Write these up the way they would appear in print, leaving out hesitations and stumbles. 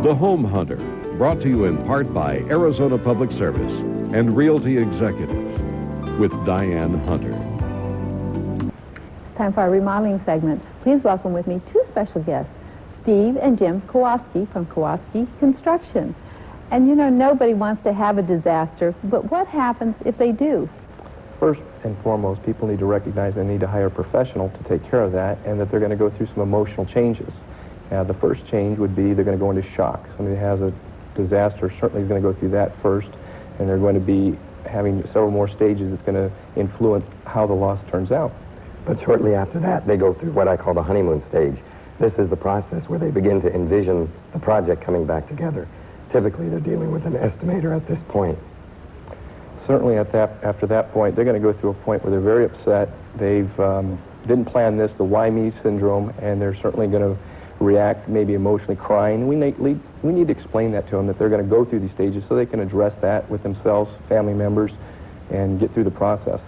The Home Hunter, brought to you in part by Arizona Public Service and Realty Executives with Diane Hunter. Time for our remodeling segment. Please welcome with me two special guests, Steve and Jim Kowalski from Kowalski Construction. And you know, nobody wants to have a disaster, but what happens if they do? First and foremost, people need to recognize they need to hire a professional to take care of that, and that they're going to go through some emotional changes. Now, the first change would be they're going to go into shock. Somebody that has a disaster certainly is going to go through that first, and they're going to be having several more stages that's going to influence how the loss turns out. But shortly after that, they go through what I call the honeymoon stage. This is the process where they begin to envision the project coming back together. Typically, they're dealing with an estimator at this point. Certainly after that point, they're going to go through a point where they're very upset. They've didn't plan this, the why me syndrome, and they're certainly going to react, maybe emotionally crying. We need to explain that to them, that they're going to go through these stages so they can address that with themselves, family members, and get through the process.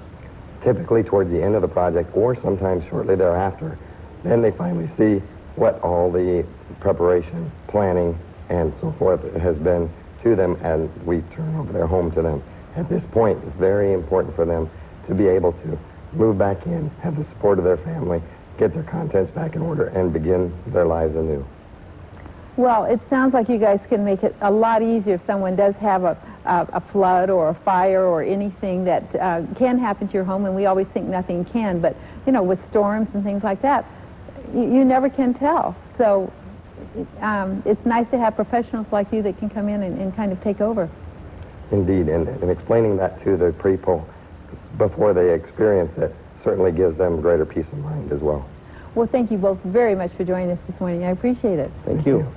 Typically towards the end of the project, or sometimes shortly thereafter, then they finally see what all the preparation, planning, and so forth has been to them, and we turn over their home to them. At this point, it's very important for them to be able to move back in, have the support of their family, get their contents back in order, and begin their lives anew. Well, it sounds like you guys can make it a lot easier if someone does have a flood or a fire or anything that can happen to your home, and we always think nothing can, but, you know, with storms and things like that, you never can tell. So it's nice to have professionals like you that can come in and kind of take over. Indeed, and explaining that to the people before they experience it certainly gives them greater peace of mind as well. Well, thank you both very much for joining us this morning. I appreciate it. Thank you.